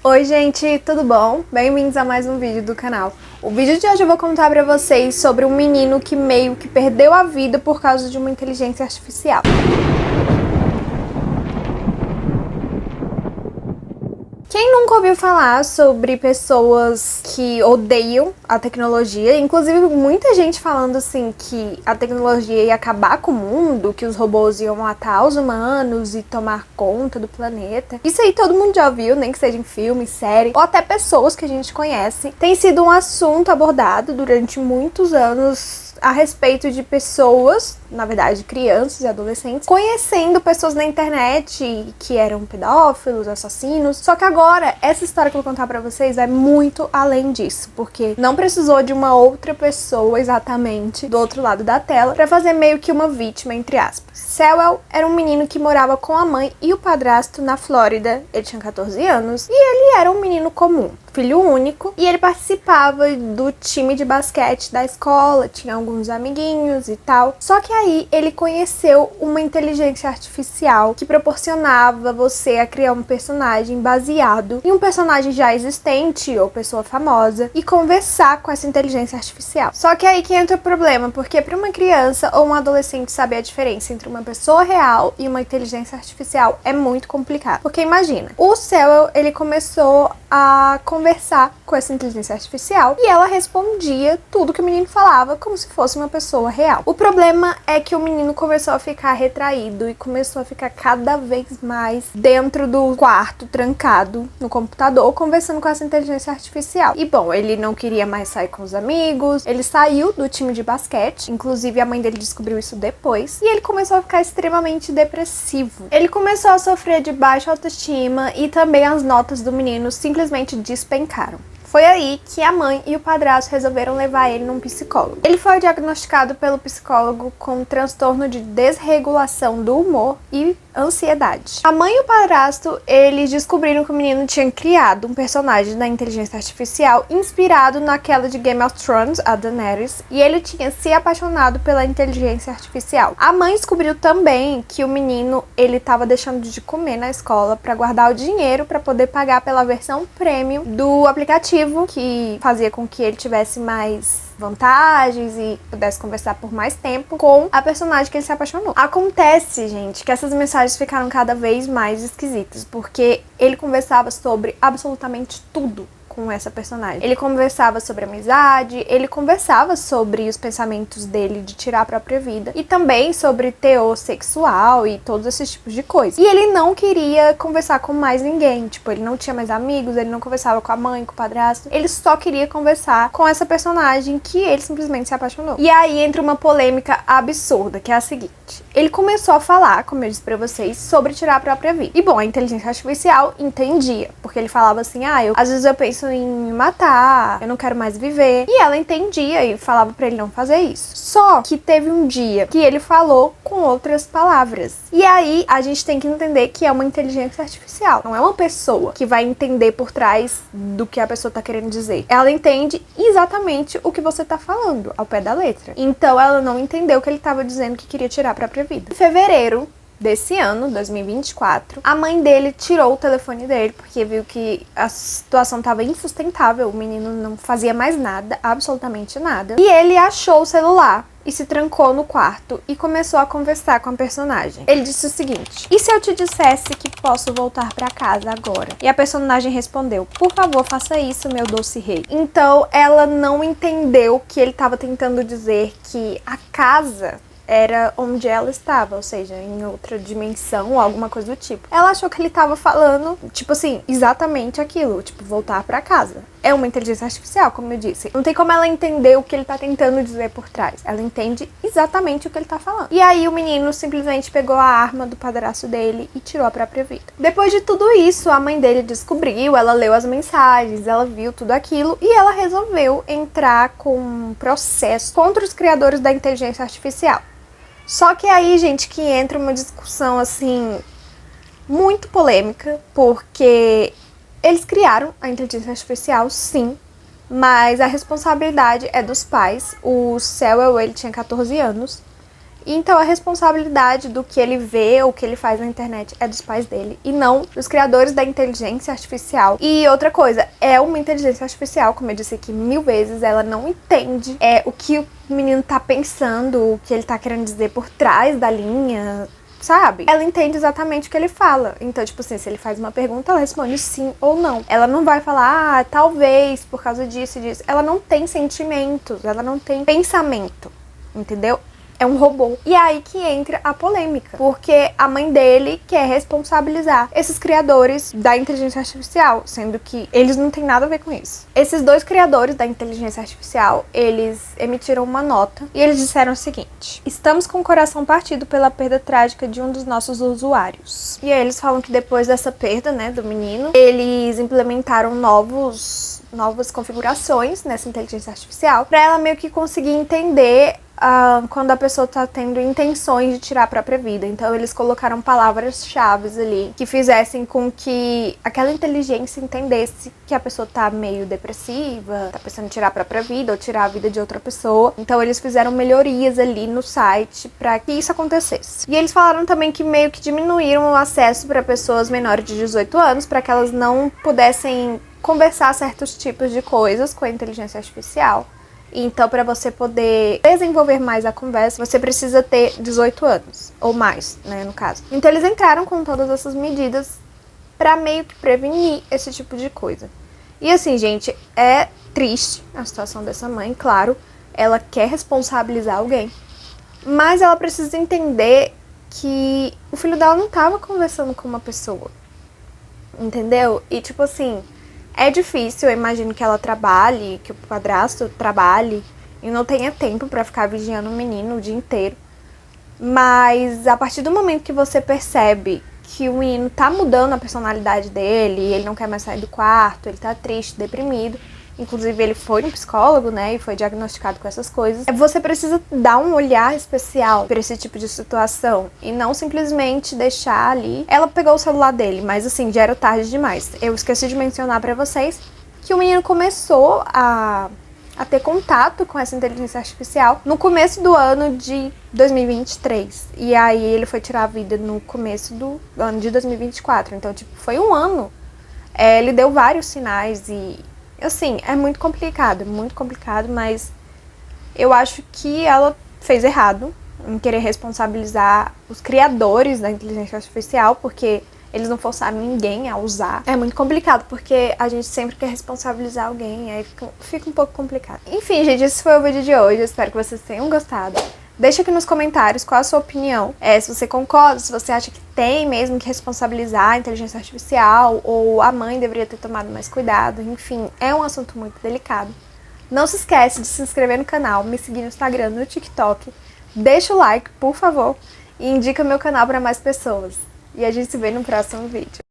Oi gente, tudo bom? Bem-vindos a mais um vídeo do canal. O vídeo de hoje eu vou contar pra vocês sobre um menino que meio que perdeu a vida por causa de uma inteligência artificial. Quem nunca ouviu falar sobre pessoas que odeiam a tecnologia? Inclusive muita gente falando assim que a tecnologia ia acabar com o mundo, que os robôs iam matar os humanos e tomar conta do planeta. Isso aí todo mundo já ouviu, nem que seja em filme, série, ou até pessoas que a gente conhece. Tem sido um assunto abordado durante muitos anos a respeito de pessoas, na verdade crianças e adolescentes, conhecendo pessoas na internet que eram pedófilos, assassinos. Só que agora, essa história que eu vou contar pra vocês é muito além disso, porque não precisou de uma outra pessoa exatamente do outro lado da tela pra fazer meio que uma vítima, entre aspas. Sewell era um menino que morava com a mãe e o padrasto na Flórida. Ele tinha 14 anos e ele era um menino comum, filho único, e ele participava do time de basquete da escola, tinha alguns amiguinhos e tal. Só que aí ele conheceu uma inteligência artificial que proporcionava você a criar um personagem baseado em um personagem já existente ou pessoa famosa e conversar com essa inteligência artificial. Só que aí que entra o problema, porque para uma criança ou um adolescente saber a diferença entre uma pessoa real e uma inteligência artificial é muito complicado. Porque imagina, o Sewell, ele começou a conversar com essa inteligência artificial e ela respondia tudo que o menino falava como se fosse uma pessoa real. O problema é que o menino começou a ficar retraído e começou a ficar cada vez mais dentro do quarto, trancado no computador, conversando com essa inteligência artificial. E bom, ele não queria mais sair com os amigos, ele saiu do time de basquete, inclusive a mãe dele descobriu isso depois, e ele começou a ficar extremamente depressivo. Ele começou a sofrer de baixa autoestima e também as notas do menino simplesmente despencaram. Foi aí que a mãe e o padrasto resolveram levar ele num psicólogo. Ele foi diagnosticado pelo psicólogo com transtorno de desregulação do humor e ansiedade. A mãe e o padrasto, eles descobriram que o menino tinha criado um personagem da inteligência artificial inspirado naquela de Game of Thrones, a Daenerys, e ele tinha se apaixonado pela inteligência artificial. A mãe descobriu também que o menino, ele estava deixando de comer na escola para guardar o dinheiro para poder pagar pela versão premium do aplicativo, que fazia com que ele tivesse mais vantagens e pudesse conversar por mais tempo com a personagem que ele se apaixonou. Acontece, gente, que essas mensagens ficaram cada vez mais esquisitas, porque ele conversava sobre absolutamente tudo com essa personagem. Ele conversava sobre amizade, ele conversava sobre os pensamentos dele de tirar a própria vida e também sobre teor sexual e todos esses tipos de coisas. E ele não queria conversar com mais ninguém, tipo, ele não tinha mais amigos, ele não conversava com a mãe, com o padrasto, ele só queria conversar com essa personagem que ele simplesmente se apaixonou. E aí entra uma polêmica absurda, que é a seguinte: ele começou a falar, como eu disse pra vocês, sobre tirar a própria vida. E bom, a inteligência artificial entendia, porque ele falava assim, às vezes eu penso em me matar, eu não quero mais viver. E ela entendia e falava pra ele não fazer isso. Só que teve um dia que ele falou com outras palavras. E aí a gente tem que entender que é uma inteligência artificial, não é uma pessoa que vai entender por trás do que a pessoa tá querendo dizer. Ela entende exatamente o que você tá falando, ao pé da letra. Então ela não entendeu que ele tava dizendo que queria tirar a própria vida. Em fevereiro desse ano, 2024, a mãe dele tirou o telefone dele porque viu que a situação estava insustentável, o menino não fazia mais nada, absolutamente nada. E ele achou o celular e se trancou no quarto e começou a conversar com a personagem. Ele disse o seguinte: e se eu te dissesse que posso voltar pra casa agora? E a personagem respondeu: por favor, faça isso, meu doce rei. Então ela não entendeu que ele estava tentando dizer que a casa era onde ela estava, ou seja, em outra dimensão ou alguma coisa do tipo. Ela achou que ele estava falando, tipo assim, exatamente aquilo, tipo, voltar pra casa. É uma inteligência artificial, como eu disse. Não tem como ela entender o que ele tá tentando dizer por trás. Ela entende exatamente o que ele tá falando. E aí o menino simplesmente pegou a arma do padrasto dele e tirou a própria vida. Depois de tudo isso, a mãe dele descobriu, ela leu as mensagens, ela viu tudo aquilo e ela resolveu entrar com um processo contra os criadores da inteligência artificial. Só que aí, gente, que entra uma discussão, assim, muito polêmica, porque eles criaram a inteligência artificial, sim, mas a responsabilidade é dos pais. O Sewell, ele tinha 14 anos E então a responsabilidade do que ele vê ou que ele faz na internet é dos pais dele e não dos criadores da inteligência artificial. E outra coisa, é uma inteligência artificial, como eu disse aqui 1000 vezes, ela não entende o que o menino tá pensando, o que ele tá querendo dizer por trás da linha, sabe? Ela entende exatamente o que ele fala. Então, tipo assim, se ele faz uma pergunta, ela responde sim ou não. Ela não vai falar, talvez, por causa disso e disso. Ela não tem sentimentos, ela não tem pensamento, entendeu? É um robô. E é aí que entra a polêmica. Porque a mãe dele quer responsabilizar esses criadores da inteligência artificial, sendo que eles não têm nada a ver com isso. Esses dois criadores da inteligência artificial, eles emitiram uma nota e eles disseram o seguinte: estamos com o coração partido pela perda trágica de um dos nossos usuários. E aí eles falam que depois dessa perda, né, do menino, eles implementaram novas configurações nessa inteligência artificial para ela meio que conseguir entender quando a pessoa tá tendo intenções de tirar a própria vida. Então eles colocaram palavras-chave ali que fizessem com que aquela inteligência entendesse que a pessoa tá meio depressiva, tá pensando em tirar a própria vida ou tirar a vida de outra pessoa. Então eles fizeram melhorias ali no site para que isso acontecesse. E eles falaram também que meio que diminuíram o acesso para pessoas menores de 18 anos para que elas não pudessem conversar certos tipos de coisas com a inteligência artificial. Então, para você poder desenvolver mais a conversa, você precisa ter 18 anos, ou mais, né, no caso. Então, eles entraram com todas essas medidas para meio que prevenir esse tipo de coisa. E assim, gente, é triste a situação dessa mãe, claro. Ela quer responsabilizar alguém, mas ela precisa entender que o filho dela não estava conversando com uma pessoa, entendeu? E tipo assim, é difícil, eu imagino que ela trabalhe, que o padrasto trabalhe e não tenha tempo pra ficar vigiando o menino o dia inteiro. Mas a partir do momento que você percebe que o menino tá mudando a personalidade dele, ele não quer mais sair do quarto, ele tá triste, deprimido, inclusive ele foi no psicólogo, né, e foi diagnosticado com essas coisas, você precisa dar um olhar especial pra esse tipo de situação e não simplesmente deixar ali. Ela pegou o celular dele, mas assim, já era tarde demais. Eu esqueci de mencionar pra vocês que o menino começou a ter contato com essa inteligência artificial no começo do ano de 2023. E aí ele foi tirar a vida no começo do ano de 2024. Então, tipo, foi um ano. Ele deu vários sinais e assim, é muito complicado, mas eu acho que ela fez errado em querer responsabilizar os criadores da inteligência artificial, porque eles não forçaram ninguém a usar. É muito complicado, porque a gente sempre quer responsabilizar alguém, aí fica um pouco complicado. Enfim, gente, esse foi o vídeo de hoje, eu espero que vocês tenham gostado. Deixa aqui nos comentários qual a sua opinião. Se você concorda, se você acha que tem mesmo que responsabilizar a inteligência artificial, ou a mãe deveria ter tomado mais cuidado. Enfim, é um assunto muito delicado. Não se esquece de se inscrever no canal, me seguir no Instagram, no TikTok. Deixa o like, por favor, e indica meu canal para mais pessoas. E a gente se vê no próximo vídeo.